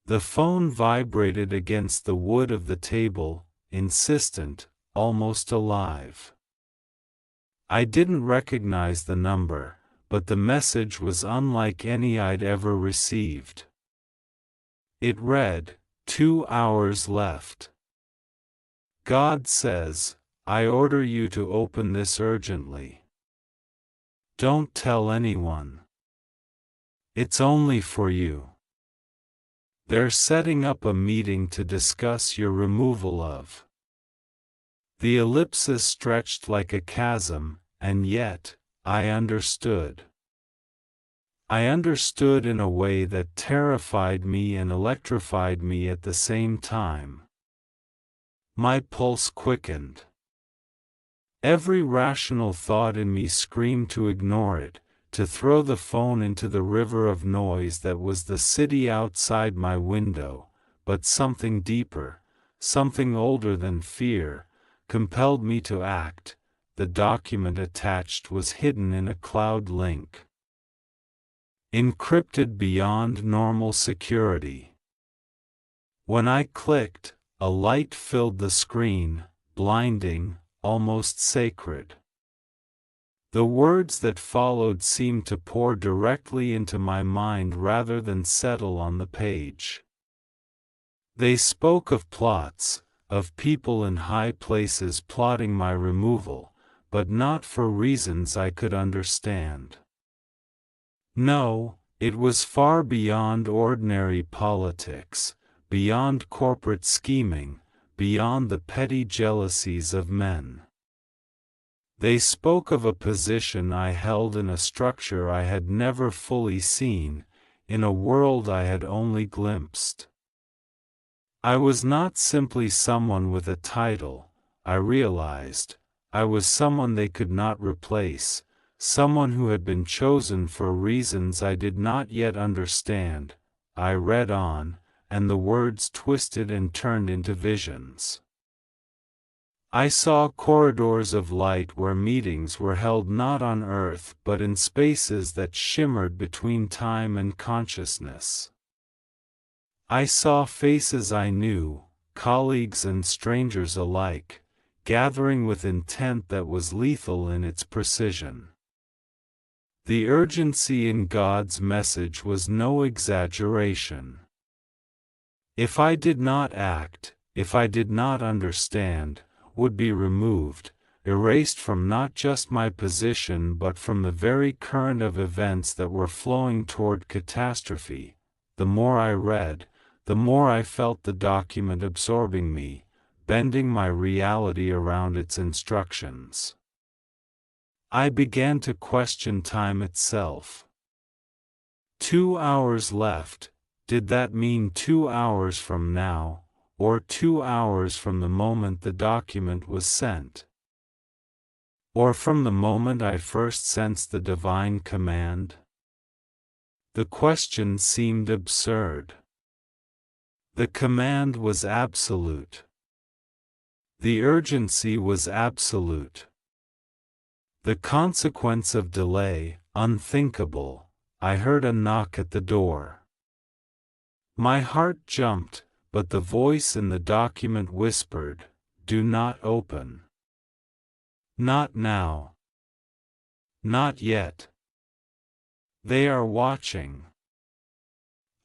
The phone vibrated against the wood of the table, insistent, almost alive. I didn't recognize the number, but the message was unlike any I'd ever received. It read, 2 hours left. God says, I order you to open this urgently. Don't tell anyone. It's only for you. They're setting up a meeting to discuss your removal of. The ellipsis stretched like a chasm, and yet, I understood. I understood in a way that terrified me and electrified me at the same time. My pulse quickened. Every rational thought in me screamed to ignore it, to throw the phone into the river of noise that was the city outside my window, but something deeper, something older than fear, compelled me to act. The document attached was hidden in a cloud link. Encrypted beyond normal security. When I clicked, a light filled the screen, blinding, almost sacred. The words that followed seemed to pour directly into my mind rather than settle on the page. They spoke of plots, of people in high places plotting my removal, but not for reasons I could understand. No, it was far beyond ordinary politics, beyond corporate scheming, beyond the petty jealousies of men. They spoke of a position I held in a structure I had never fully seen, in a world I had only glimpsed. I was not simply someone with a title, I realized. I was someone they could not replace, someone who had been chosen for reasons I did not yet understand. I read on, and the words twisted and turned into visions. I saw corridors of light where meetings were held not on earth but in spaces that shimmered between time and consciousness. I saw faces I knew, colleagues and strangers alike, gathering with intent that was lethal in its precision. The urgency in God's message was no exaggeration. If I did not act, if I did not understand, would be removed, erased from not just my position but from the very current of events that were flowing toward catastrophe. The more I read, the more I felt the document absorbing me, bending my reality around its instructions. I began to question time itself. 2 hours left, did that mean 2 hours from now, or 2 hours from the moment the document was sent? Or from the moment I first sensed the divine command? The question seemed absurd. The command was absolute. The urgency was absolute. The consequence of delay, unthinkable. I heard a knock at the door. My heart jumped, but the voice in the document whispered, "Do not open. Not now. Not yet. They are watching."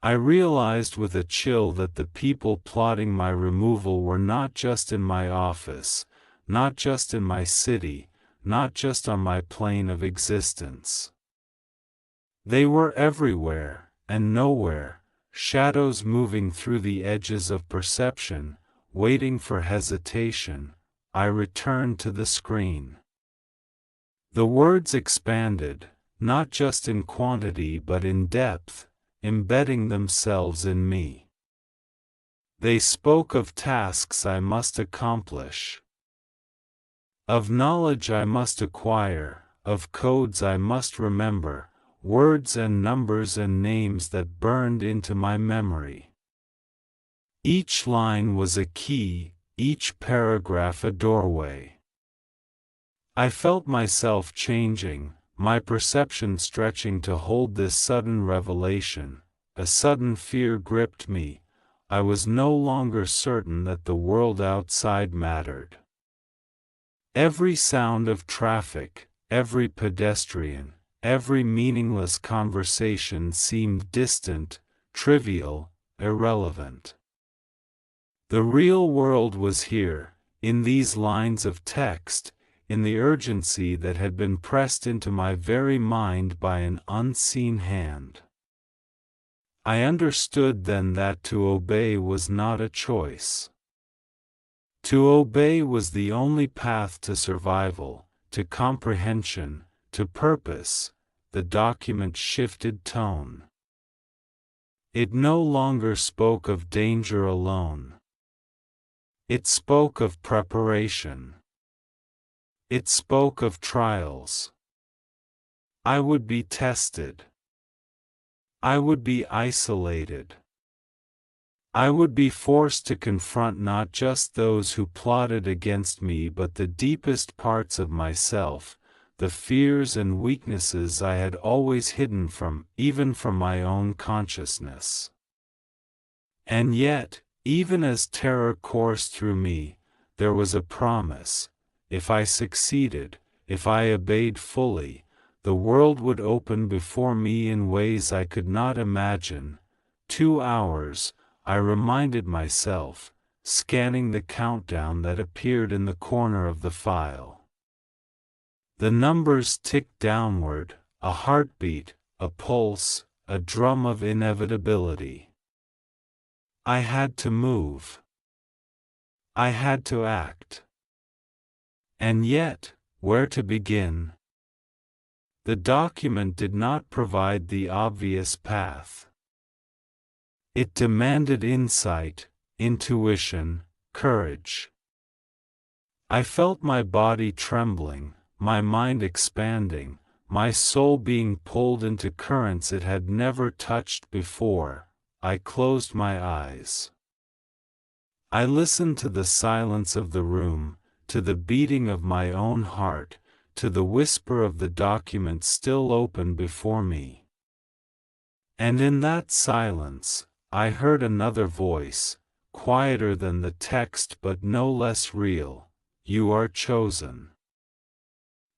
I realized with a chill that the people plotting my removal were not just in my office, not just in my city, not just on my plane of existence. They were everywhere, and nowhere, shadows moving through the edges of perception, waiting for hesitation. I returned to the screen. The words expanded, not just in quantity but in depth, embedding themselves in me. They spoke of tasks I must accomplish, of knowledge I must acquire, of codes I must remember, words and numbers and names that burned into my memory. Each line was a key, each paragraph a doorway. I felt myself changing, my perception stretching to hold this sudden revelation. A sudden fear gripped me, I was no longer certain that the world outside mattered. Every sound of traffic, every pedestrian, every meaningless conversation seemed distant, trivial, irrelevant. The real world was here, in these lines of text, in the urgency that had been pressed into my very mind by an unseen hand. I understood then that to obey was not a choice. To obey was the only path to survival, to comprehension, to purpose. The document shifted tone. It no longer spoke of danger alone. It spoke of preparation. It spoke of trials. I would be tested. I would be isolated. I would be forced to confront not just those who plotted against me but the deepest parts of myself, the fears and weaknesses I had always hidden even from my own consciousness. And yet, even as terror coursed through me, there was a promise. If I succeeded, if I obeyed fully, the world would open before me in ways I could not imagine. 2 hours, I reminded myself, scanning the countdown that appeared in the corner of the file. The numbers ticked downward, a heartbeat, a pulse, a drum of inevitability. I had to move. I had to act. And yet, where to begin? The document did not provide the obvious path. It demanded insight, intuition, courage. I felt my body trembling, my mind expanding, my soul being pulled into currents it had never touched before. I closed my eyes. I listened to the silence of the room, to the beating of my own heart, to the whisper of the document still open before me. And in that silence, I heard another voice, quieter than the text but no less real. You are chosen.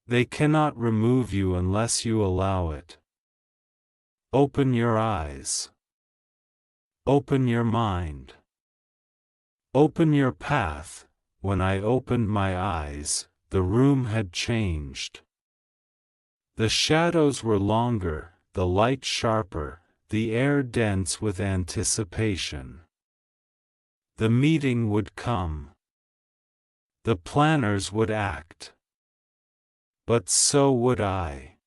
They cannot remove you unless you allow it. Open your eyes. Open your mind. Open your path. When I opened my eyes, the room had changed. The shadows were longer, the light sharper, the air dense with anticipation. The meeting would come. The planners would act. But so would I.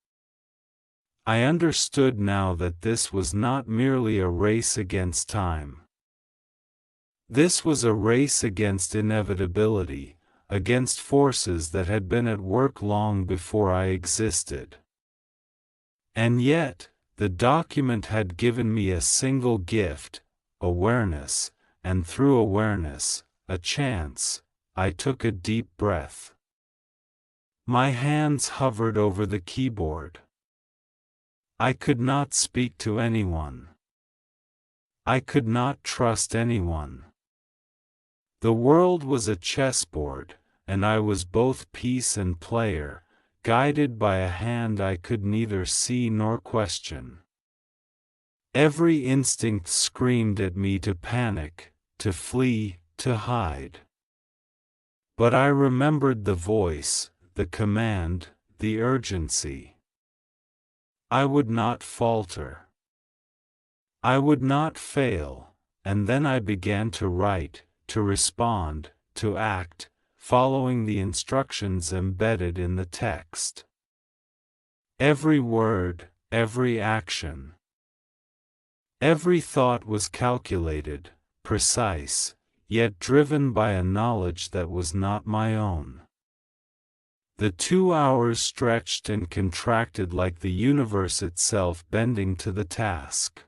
I understood now that this was not merely a race against time. This was a race against inevitability, against forces that had been at work long before I existed. And yet, the document had given me a single gift, awareness, and through awareness, a chance. I took a deep breath. My hands hovered over the keyboard. I could not speak to anyone. I could not trust anyone. The world was a chessboard, and I was both piece and player, guided by a hand I could neither see nor question. Every instinct screamed at me to panic, to flee, to hide. But I remembered the voice, the command, the urgency. I would not falter. I would not fail, and then I began to write, to respond, to act, following the instructions embedded in the text. Every word, every action, every thought was calculated, precise, yet driven by a knowledge that was not my own. The 2 hours stretched and contracted like the universe itself bending to the task.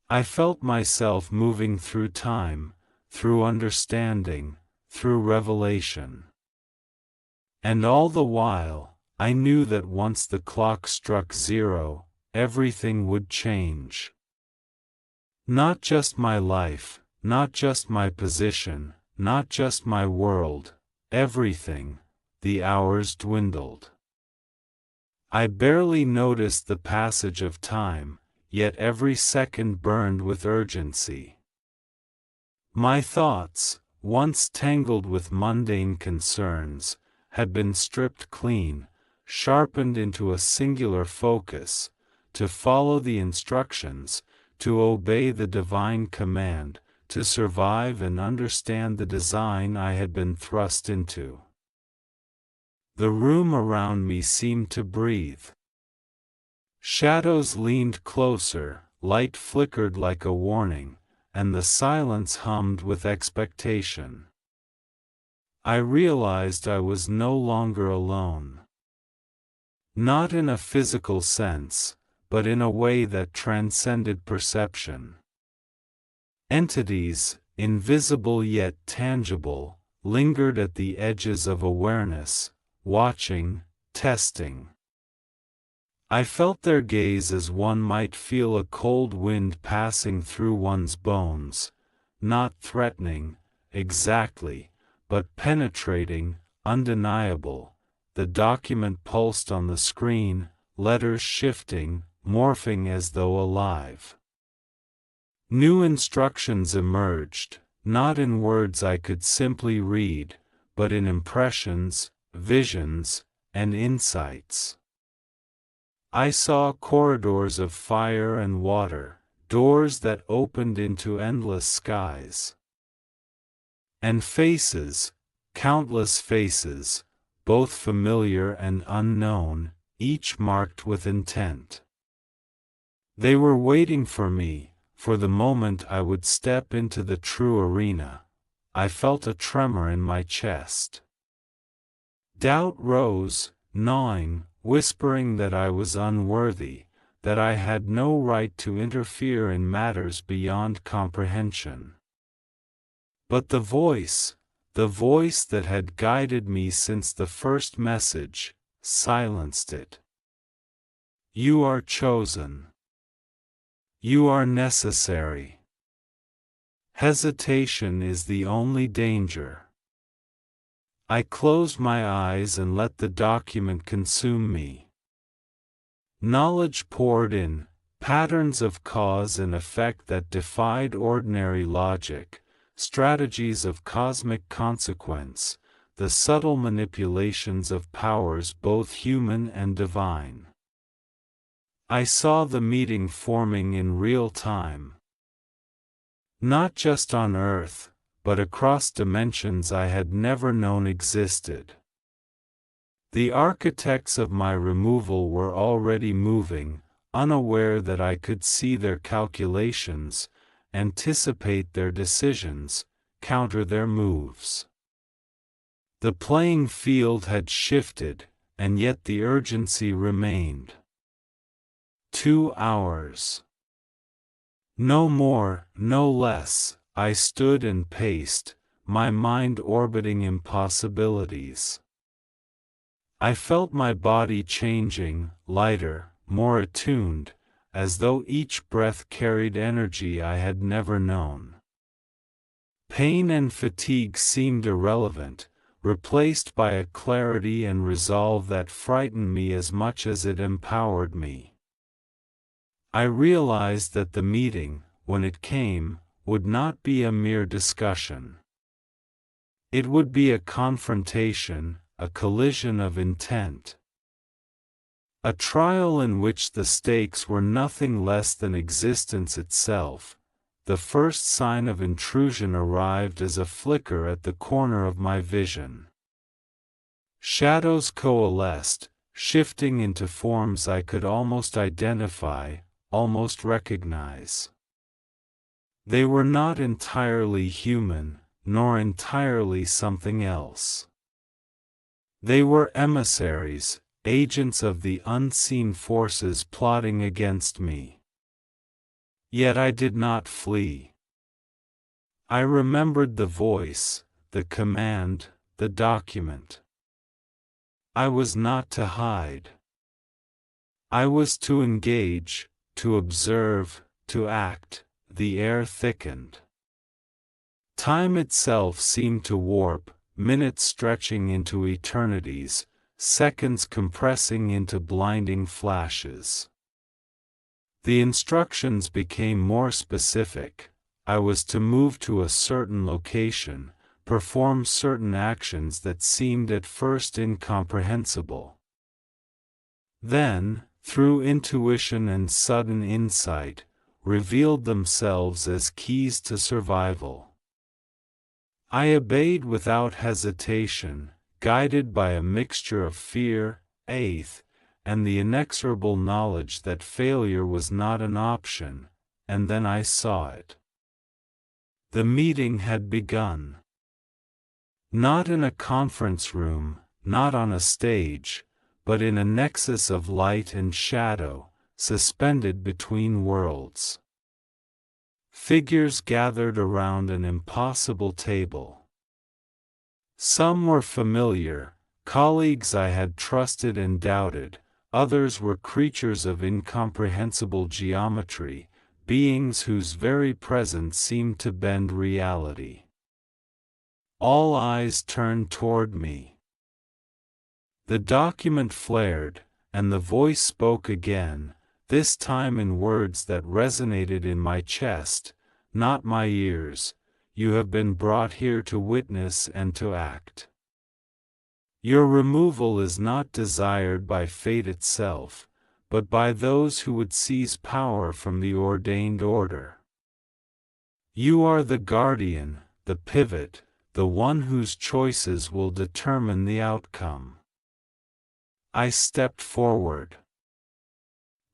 I felt myself moving through time, through understanding, through revelation. And all the while, I knew that once the clock struck 0, everything would change. Not just my life, not just my position, not just my world, everything. The hours dwindled. I barely noticed the passage of time, yet every second burned with urgency. My thoughts, once tangled with mundane concerns, had been stripped clean, sharpened into a singular focus, to follow the instructions, to obey the divine command, to survive and understand the design I had been thrust into. The room around me seemed to breathe. Shadows leaned closer, light flickered like a warning, and the silence hummed with expectation. I realized I was no longer alone. Not in a physical sense, but in a way that transcended perception. Entities, invisible yet tangible, lingered at the edges of awareness, watching, testing. I felt their gaze as one might feel a cold wind passing through one's bones, not threatening, exactly, but penetrating, undeniable. The document pulsed on the screen, letters shifting, morphing as though alive. New instructions emerged, not in words I could simply read, but in impressions, visions, and insights. I saw corridors of fire and water, doors that opened into endless skies. And faces, countless faces, both familiar and unknown, each marked with intent. They were waiting for me, for the moment I would step into the true arena. I felt a tremor in my chest. Doubt rose, gnawing, whispering that I was unworthy, that I had no right to interfere in matters beyond comprehension. But the voice that had guided me since the first message, silenced it. You are chosen. You are necessary. Hesitation is the only danger. I closed my eyes and let the document consume me. Knowledge poured in, patterns of cause and effect that defied ordinary logic, strategies of cosmic consequence, the subtle manipulations of powers both human and divine. I saw the meeting forming in real time. Not just on Earth, but across dimensions I had never known existed. The architects of my removal were already moving, unaware that I could see their calculations, anticipate their decisions, counter their moves. The playing field had shifted, and yet the urgency remained. 2 hours. No more, no less. I stood and paced, my mind orbiting impossibilities. I felt my body changing, lighter, more attuned, as though each breath carried energy I had never known. Pain and fatigue seemed irrelevant, replaced by a clarity and resolve that frightened me as much as it empowered me. I realized that the meeting, when it came, would not be a mere discussion. It would be a confrontation, a collision of intent. A trial in which the stakes were nothing less than existence itself. The first sign of intrusion arrived as a flicker at the corner of my vision. Shadows coalesced, shifting into forms I could almost identify, almost recognize. They were not entirely human, nor entirely something else. They were emissaries, agents of the unseen forces plotting against me. Yet I did not flee. I remembered the voice, the command, the document. I was not to hide. I was to engage, to observe, to act, the air thickened. Time itself seemed to warp, minutes stretching into eternities, seconds compressing into blinding flashes. The instructions became more specific. I was to move to a certain location, perform certain actions that seemed at first incomprehensible. Then, through intuition and sudden insight, revealed themselves as keys to survival. I obeyed without hesitation, guided by a mixture of fear, faith, and the inexorable knowledge that failure was not an option, and then I saw it. The meeting had begun. Not in a conference room, not on a stage, but in a nexus of light and shadow, suspended between worlds. Figures gathered around an impossible table. Some were familiar, colleagues I had trusted and doubted, others were creatures of incomprehensible geometry, beings whose very presence seemed to bend reality. All eyes turned toward me. The document flared, and the voice spoke again, this time in words that resonated in my chest, not my ears. You have been brought here to witness and to act. Your removal is not desired by fate itself, but by those who would seize power from the ordained order. You are the guardian, the pivot, the one whose choices will determine the outcome. I stepped forward.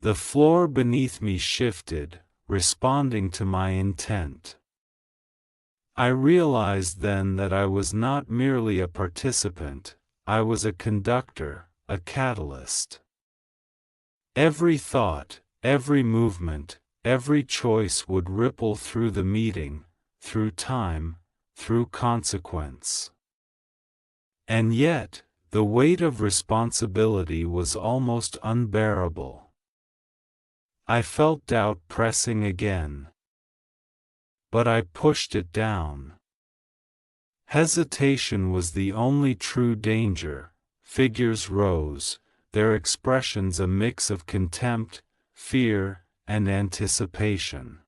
The floor beneath me shifted, responding to my intent. I realized then that I was not merely a participant, I was a conductor, a catalyst. Every thought, every movement, every choice would ripple through the meeting, through time, through consequence. And yet, the weight of responsibility was almost unbearable. I felt doubt pressing again. But I pushed it down. Hesitation was the only true danger. Figures rose, their expressions a mix of contempt, fear, and anticipation.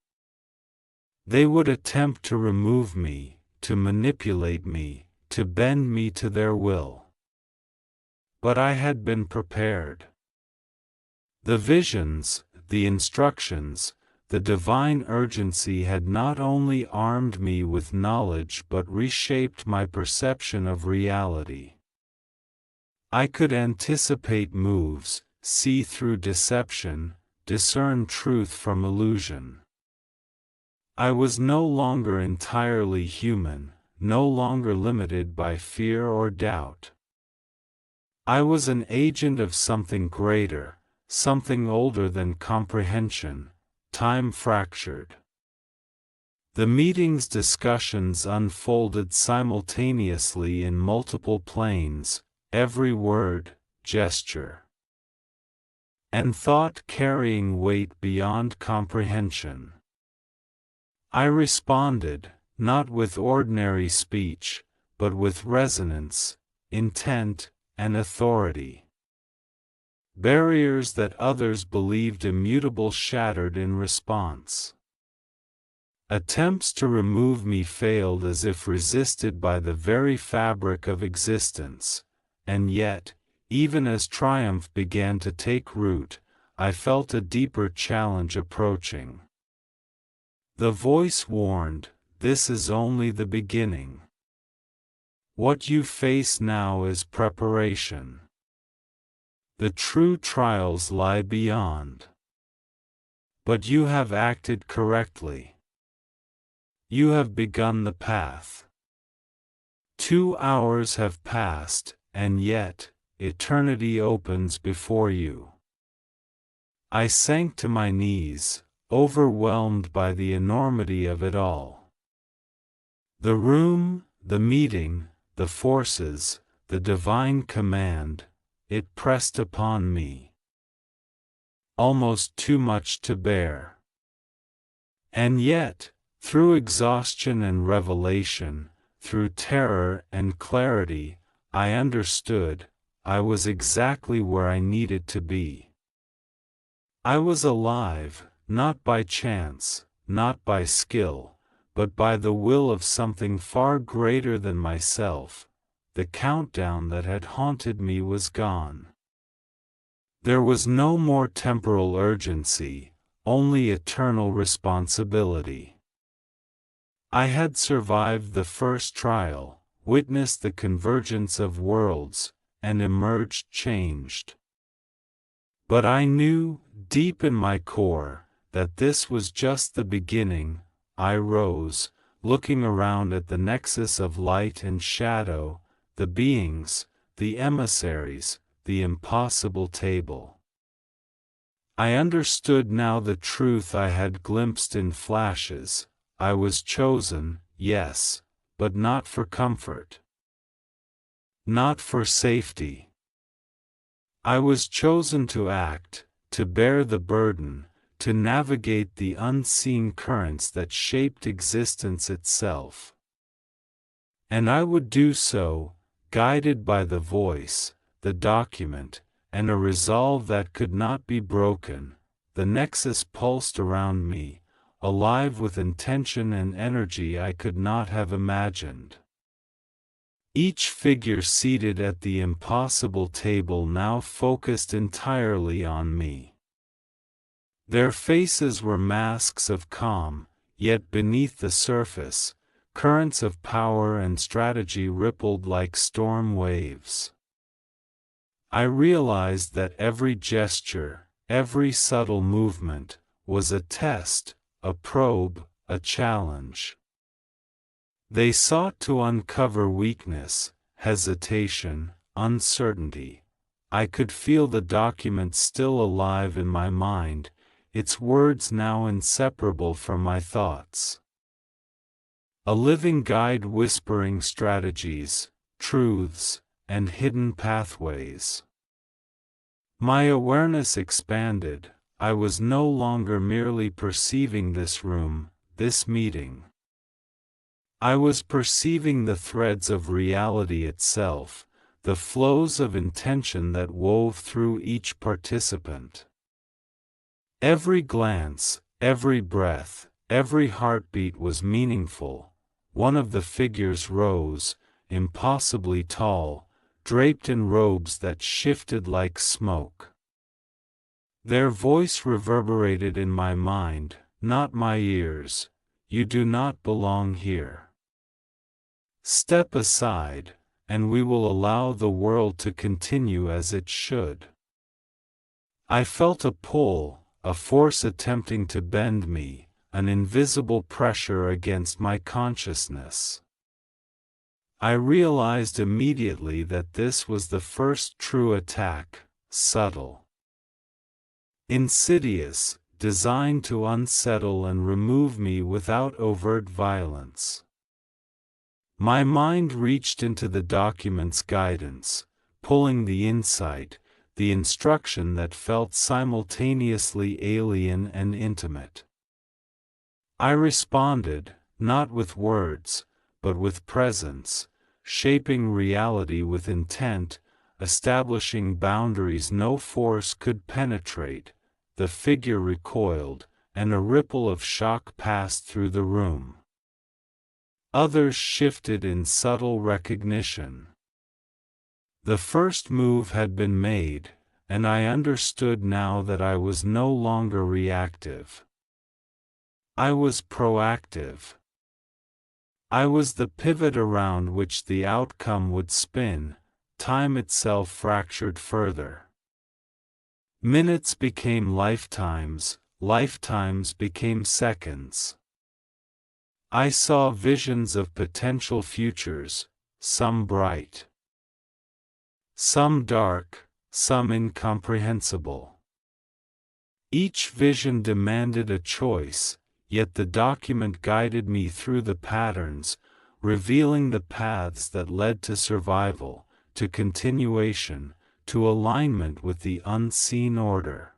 They would attempt to remove me, to manipulate me, to bend me to their will. But I had been prepared. The visions, the instructions, the divine urgency had not only armed me with knowledge but reshaped my perception of reality. I could anticipate moves, see through deception, discern truth from illusion. I was no longer entirely human, no longer limited by fear or doubt. I was an agent of something greater, something older than comprehension, time fractured. The meeting's discussions unfolded simultaneously in multiple planes, every word, gesture, and thought carrying weight beyond comprehension. I responded, not with ordinary speech, but with resonance, intent, and authority. Barriers that others believed immutable shattered in response. Attempts to remove me failed as if resisted by the very fabric of existence, and yet, even as triumph began to take root, I felt a deeper challenge approaching. The voice warned, "This is only the beginning. What you face now is preparation. The true trials lie beyond. But you have acted correctly. You have begun the path. 2 hours have passed, and yet, eternity opens before you." I sank to my knees, overwhelmed by the enormity of it all. The room, the meeting, the forces, the divine command, it pressed upon me. Almost too much to bear. And yet, through exhaustion and revelation, through terror and clarity, I understood, I was exactly where I needed to be. I was alive, not by chance, not by skill, but by the will of something far greater than myself. The countdown that had haunted me was gone. There was no more temporal urgency, only eternal responsibility. I had survived the first trial, witnessed the convergence of worlds, and emerged changed. But I knew, deep in my core, that this was just the beginning. I rose, looking around at the nexus of light and shadow, the beings, the emissaries, the impossible table. I understood now the truth I had glimpsed in flashes. I was chosen, yes, but not for comfort. Not for safety. I was chosen to act, to bear the burden, to navigate the unseen currents that shaped existence itself. And I would do so, guided by the voice, the document, and a resolve that could not be broken. The nexus pulsed around me, alive with intention and energy I could not have imagined. Each figure seated at the impossible table now focused entirely on me. Their faces were masks of calm, yet beneath the surface, currents of power and strategy rippled like storm waves. I realized that every gesture, every subtle movement, was a test, a probe, a challenge. They sought to uncover weakness, hesitation, uncertainty. I could feel the document still alive in my mind, its words now inseparable from my thoughts. A living guide whispering strategies, truths, and hidden pathways. My awareness expanded. I was no longer merely perceiving this room, this meeting. I was perceiving the threads of reality itself, the flows of intention that wove through each participant. Every glance, every breath, every heartbeat was meaningful. One of the figures rose, impossibly tall, draped in robes that shifted like smoke. Their voice reverberated in my mind, not my ears. You do not belong here. Step aside, and we will allow the world to continue as it should. I felt a pull, a force attempting to bend me, an invisible pressure against my consciousness. I realized immediately that this was the first true attack, subtle, insidious, designed to unsettle and remove me without overt violence. My mind reached into the document's guidance, pulling the insight, the instruction that felt simultaneously alien and intimate. I responded, not with words, but with presence, shaping reality with intent, establishing boundaries no force could penetrate. The figure recoiled, and a ripple of shock passed through the room. Others shifted in subtle recognition. The first move had been made, and I understood now that I was no longer reactive. I was proactive. I was the pivot around which the outcome would spin. Time itself fractured further. Minutes became lifetimes, lifetimes became seconds. I saw visions of potential futures, some bright, some dark, some incomprehensible. Each vision demanded a choice, yet the document guided me through the patterns, revealing the paths that led to survival, to continuation, to alignment with the unseen order.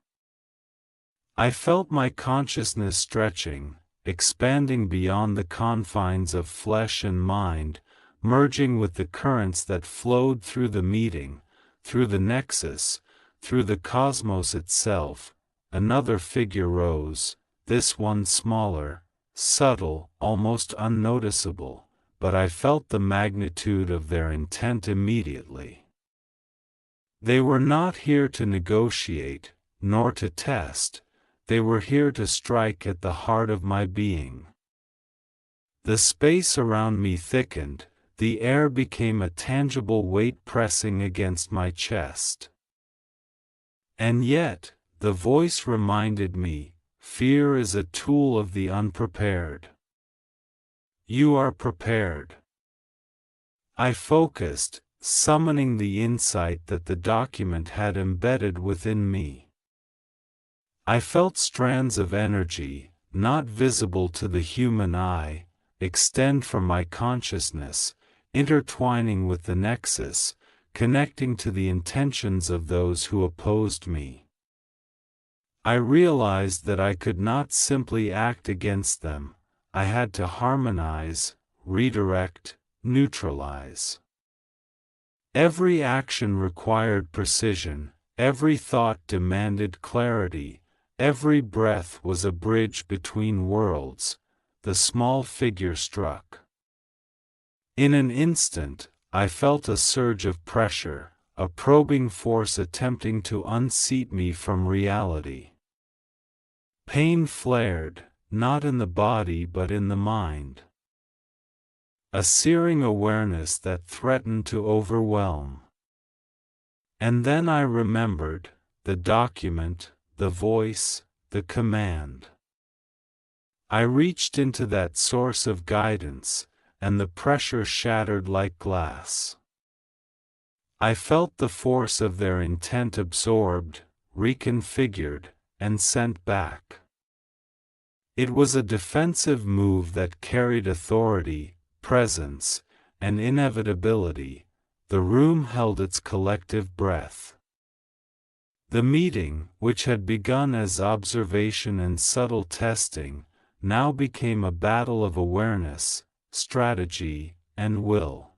I felt my consciousness stretching, expanding beyond the confines of flesh and mind, merging with the currents that flowed through the meeting, through the nexus, through the cosmos itself. Another figure rose, this one smaller, subtle, almost unnoticeable, but I felt the magnitude of their intent immediately. They were not here to negotiate, nor to test, they were here to strike at the heart of my being. The space around me thickened, the air became a tangible weight pressing against my chest. And yet, the voice reminded me, fear is a tool of the unprepared. You are prepared. I focused, summoning the insight that the document had embedded within me. I felt strands of energy, not visible to the human eye, extend from my consciousness, intertwining with the nexus, connecting to the intentions of those who opposed me. I realized that I could not simply act against them, I had to harmonize, redirect, neutralize. Every action required precision, every thought demanded clarity, every breath was a bridge between worlds. The small figure struck. In an instant, I felt a surge of pressure, a probing force attempting to unseat me from reality. Pain flared, not in the body but in the mind. A searing awareness that threatened to overwhelm. And then I remembered, the document, the voice, the command. I reached into that source of guidance, and the pressure shattered like glass. I felt the force of their intent absorbed, reconfigured, and sent back. It was a defensive move that carried authority, presence, and inevitability. The room held its collective breath. The meeting, which had begun as observation and subtle testing, now became a battle of awareness, strategy, and will.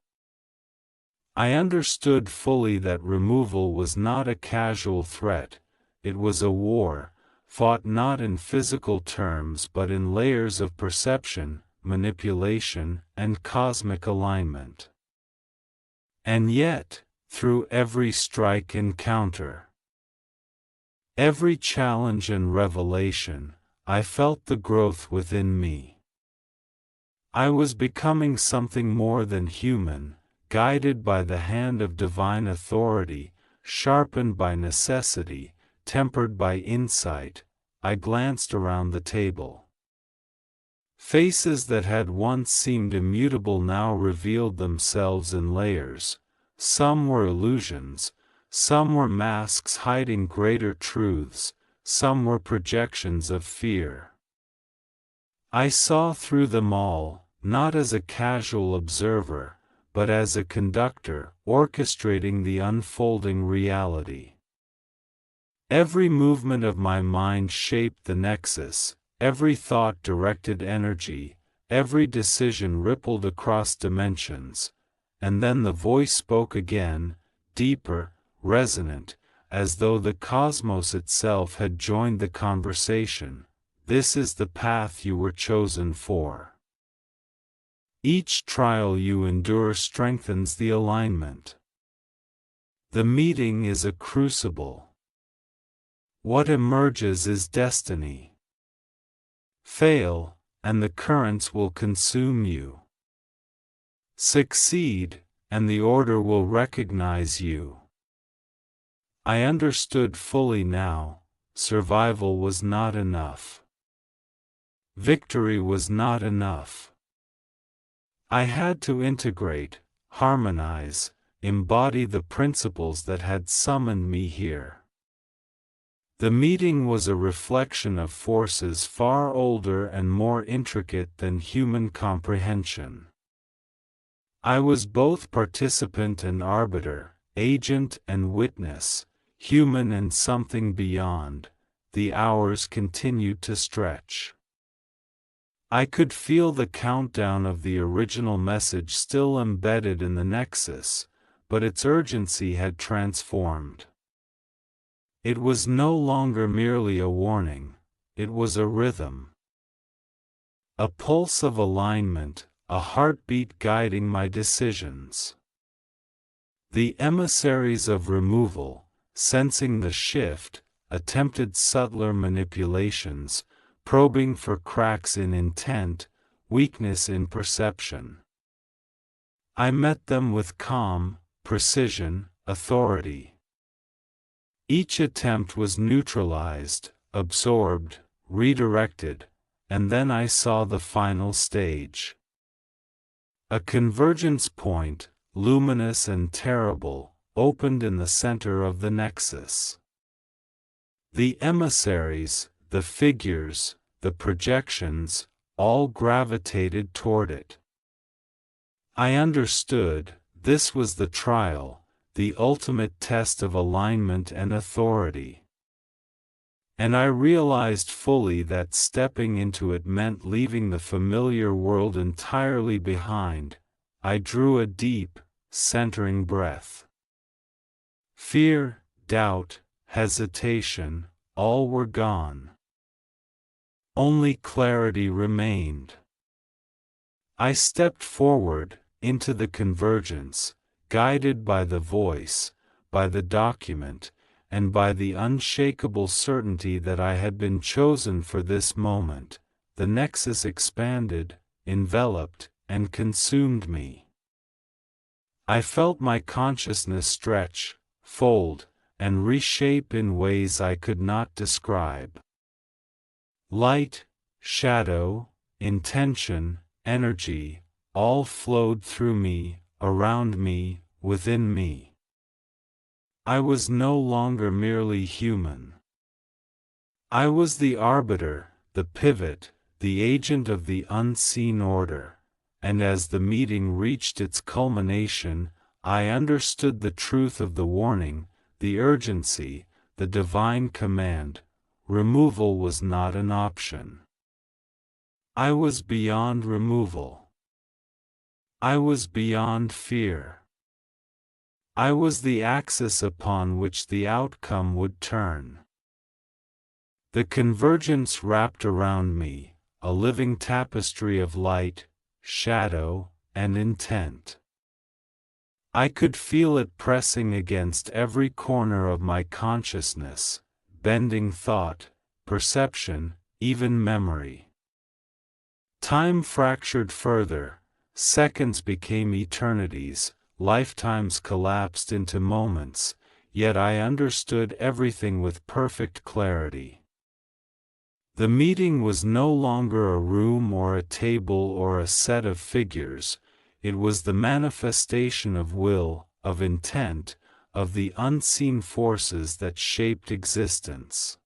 I understood fully that removal was not a casual threat, it was a war, fought not in physical terms but in layers of perception, manipulation, and cosmic alignment. And yet, through every strike and counter, every challenge and revelation, I felt the growth within me. I was becoming something more than human, guided by the hand of divine authority, sharpened by necessity, tempered by insight. I glanced around the table. Faces that had once seemed immutable now revealed themselves in layers. Some were illusions, some were masks hiding greater truths, some were projections of fear. I saw through them all, not as a casual observer, but as a conductor, orchestrating the unfolding reality. Every movement of my mind shaped the nexus, every thought directed energy, every decision rippled across dimensions, and then the voice spoke again, deeper, resonant, as though the cosmos itself had joined the conversation. This is the path you were chosen for. Each trial you endure strengthens the alignment. The meeting is a crucible. What emerges is destiny. Fail, and the currents will consume you. Succeed, and the order will recognize you. I understood fully now, survival was not enough. Victory was not enough. I had to integrate, harmonize, embody the principles that had summoned me here. The meeting was a reflection of forces far older and more intricate than human comprehension. I was both participant and arbiter, agent and witness, human and something beyond. The hours continued to stretch. I could feel the countdown of the original message still embedded in the nexus, but its urgency had transformed. It was no longer merely a warning, it was a rhythm. A pulse of alignment, a heartbeat guiding my decisions. The emissaries of removal, sensing the shift, attempted subtler manipulations, probing for cracks in intent, weakness in perception. I met them with calm, precision, authority. Each attempt was neutralized, absorbed, redirected, and then I saw the final stage. A convergence point, luminous and terrible, opened in the center of the nexus. The emissaries, the figures, the projections, all gravitated toward it. I understood, this was the trial, the ultimate test of alignment and authority. And I realized fully that stepping into it meant leaving the familiar world entirely behind. I drew a deep, centering breath. Fear, doubt, hesitation, all were gone. Only clarity remained. I stepped forward, into the convergence, guided by the voice, by the document, and by the unshakable certainty that I had been chosen for this moment. The nexus expanded, enveloped, and consumed me. I felt my consciousness stretch, fold, and reshape in ways I could not describe. Light, shadow, intention, energy, all flowed through me, around me, within me. I was no longer merely human. I was the arbiter, the pivot, the agent of the unseen order, and as the meeting reached its culmination, I understood the truth of the warning, the urgency, the divine command. Removal was not an option. I was beyond removal. I was beyond fear. I was the axis upon which the outcome would turn. The convergence wrapped around me, a living tapestry of light, shadow, and intent. I could feel it pressing against every corner of my consciousness, bending thought, perception, even memory. Time fractured further, seconds became eternities, lifetimes collapsed into moments, yet I understood everything with perfect clarity. The meeting was no longer a room or a table or a set of figures, it was the manifestation of will, of intent, of the unseen forces that shaped existence.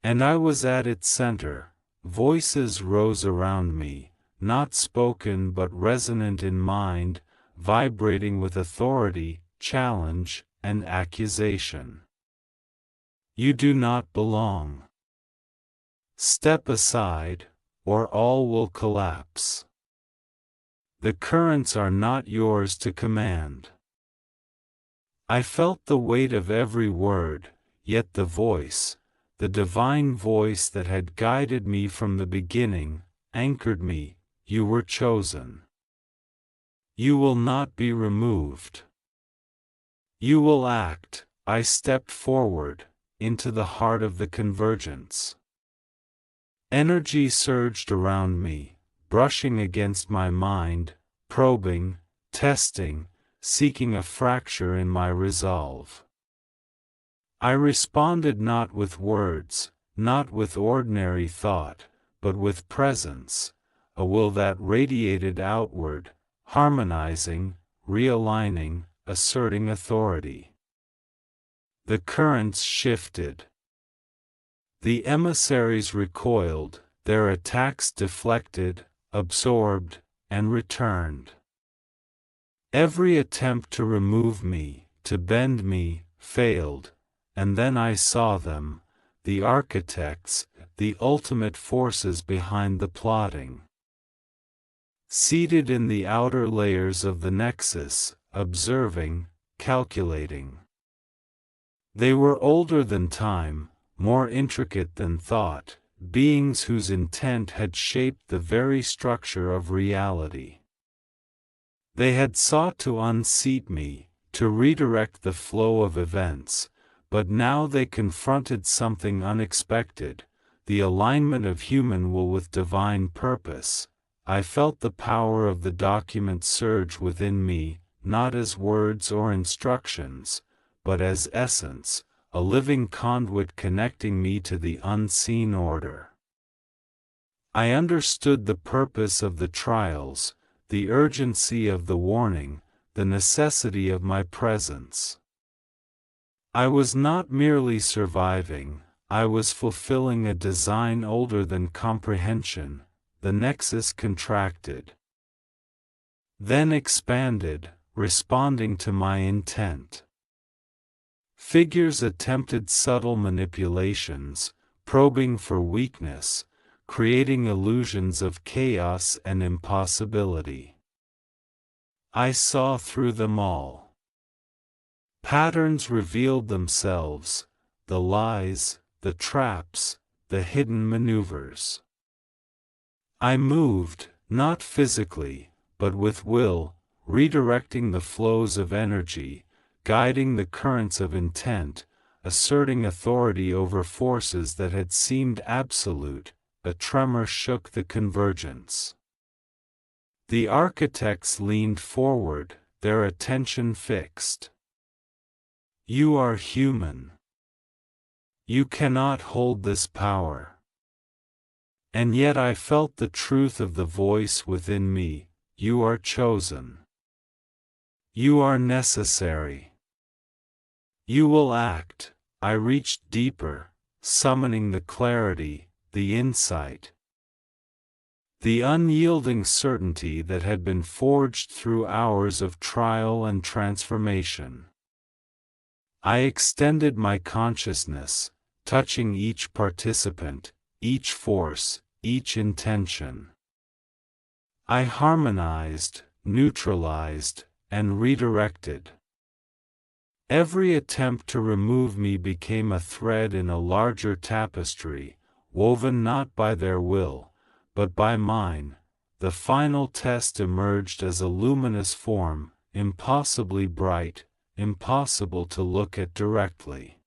And I was at its center. Voices rose around me, not spoken but resonant in mind, vibrating with authority, challenge, and accusation. You do not belong. Step aside, or all will collapse. The currents are not yours to command. I felt the weight of every word, yet the voice, the divine voice that had guided me from the beginning, anchored me. You were chosen. You will not be removed. You will act. I stepped forward, into the heart of the convergence. Energy surged around me, brushing against my mind, probing, testing, seeking a fracture in my resolve. I responded not with words, not with ordinary thought, but with presence, a will that radiated outward, harmonizing, realigning, asserting authority. The currents shifted. The emissaries recoiled, their attacks deflected, absorbed, and returned. Every attempt to remove me, to bend me, failed, and then I saw them, the architects, the ultimate forces behind the plotting. Seated in the outer layers of the nexus, observing, calculating. They were older than time, more intricate than thought, beings whose intent had shaped the very structure of reality. They had sought to unseat me, to redirect the flow of events, but now they confronted something unexpected, the alignment of human will with divine purpose. I felt the power of the document surge within me, not as words or instructions, but as essence, a living conduit connecting me to the unseen order. I understood the purpose of the trials, the urgency of the warning, the necessity of my presence. I was not merely surviving, I was fulfilling a design older than comprehension. The nexus contracted, then expanded, responding to my intent. Figures attempted subtle manipulations, probing for weakness, creating illusions of chaos and impossibility. I saw through them all. Patterns revealed themselves, the lies, the traps, the hidden maneuvers. I moved, not physically, but with will, redirecting the flows of energy, guiding the currents of intent, asserting authority over forces that had seemed absolute. A tremor shook the convergence. The architects leaned forward, their attention fixed. You are human. You cannot hold this power. And yet I felt the truth of the voice within me, you are chosen. You are necessary. You will act. I reached deeper, summoning the clarity, the insight. The unyielding certainty that had been forged through hours of trial and transformation. I extended my consciousness, touching each participant, each force, each intention. I harmonized, neutralized, and redirected. Every attempt to remove me became a thread in a larger tapestry, woven not by their will, but by mine. The final test emerged as a luminous form, impossibly bright, impossible to look at directly.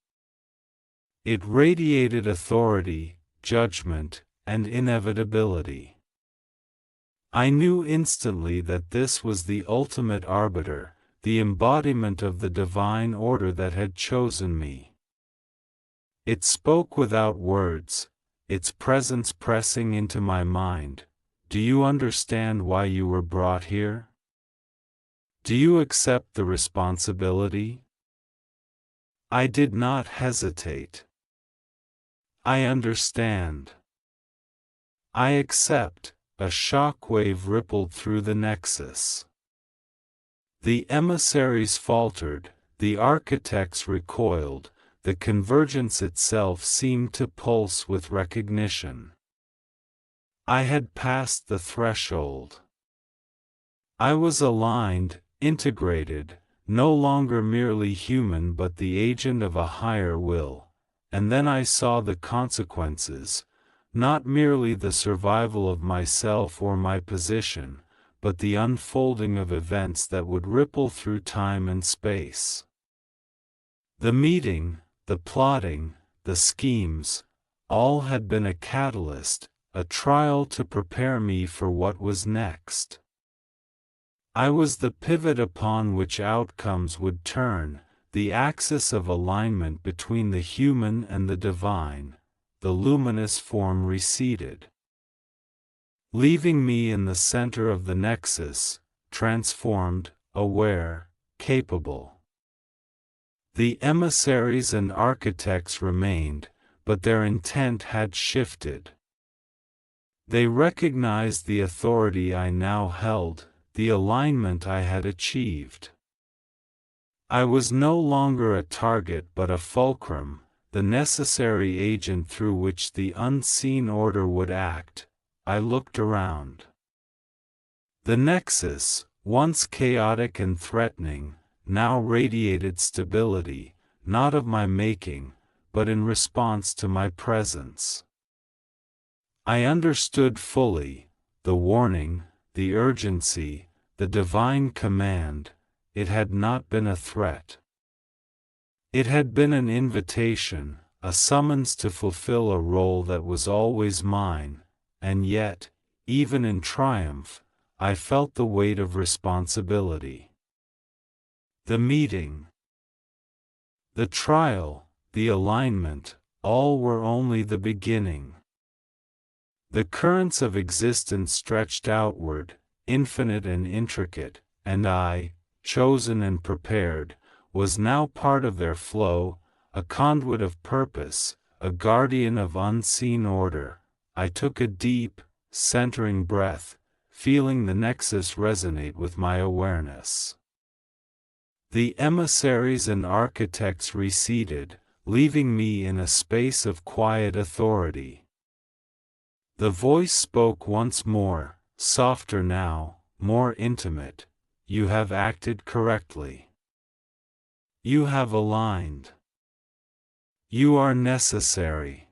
It radiated authority, judgment, and inevitability. I knew instantly that this was the ultimate arbiter, the embodiment of the divine order that had chosen me. It spoke without words, its presence pressing into my mind. Do you understand why you were brought here? Do you accept the responsibility? I did not hesitate. I understand. I accept. A shockwave rippled through the nexus. The emissaries faltered, the architects recoiled, the convergence itself seemed to pulse with recognition. I had passed the threshold. I was aligned, integrated, no longer merely human but the agent of a higher will, and then I saw the consequences. Not merely the survival of myself or my position, but the unfolding of events that would ripple through time and space. The meeting, the plotting, the schemes, all had been a catalyst, a trial to prepare me for what was next. I was the pivot upon which outcomes would turn, the axis of alignment between the human and the divine. The luminous form receded, leaving me in the center of the nexus, transformed, aware, capable. The emissaries and architects remained, but their intent had shifted. They recognized the authority I now held, the alignment I had achieved. I was no longer a target but a fulcrum, the necessary agent through which the unseen order would act, I looked around. The Nexus, once chaotic and threatening, now radiated stability, not of my making, but in response to my presence. I understood fully the warning, the urgency, the divine command. It had not been a threat. It had been an invitation, a summons to fulfill a role that was always mine, and yet, even in triumph, I felt the weight of responsibility. The meeting, the trial, the alignment, all were only the beginning. The currents of existence stretched outward, infinite and intricate, and I, chosen and prepared, was now part of their flow, a conduit of purpose, a guardian of unseen order. I took a deep, centering breath, feeling the Nexus resonate with my awareness. The emissaries and architects receded, leaving me in a space of quiet authority. The voice spoke once more, softer now, more intimate. You have acted correctly. You have aligned. You are necessary.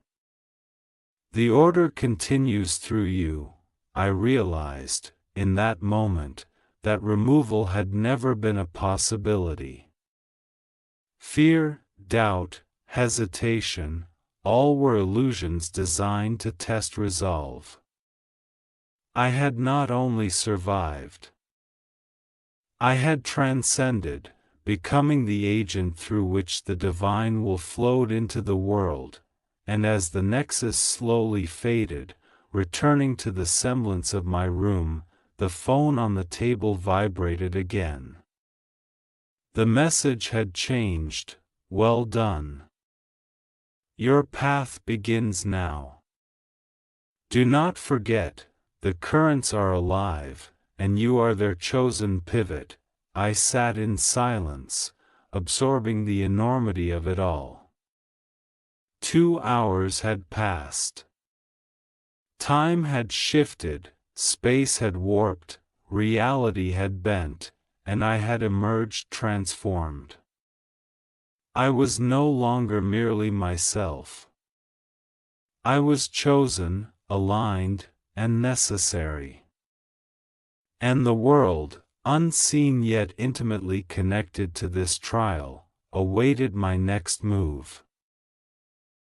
The order continues through you. I realized, in that moment, that removal had never been a possibility. Fear, doubt, hesitation, all were illusions designed to test resolve. I had not only survived. I had transcended, becoming the agent through which the divine will flowed into the world, and as the Nexus slowly faded, returning to the semblance of my room, the phone on the table vibrated again. The message had changed. Well done. Your path begins now. Do not forget, the currents are alive, and you are their chosen pivot. I sat in silence, absorbing the enormity of it all. 2 hours had passed. Time had shifted, space had warped, reality had bent, and I had emerged transformed. I was no longer merely myself. I was chosen, aligned, and necessary. And the world, unseen yet intimately connected to this trial, awaited my next move.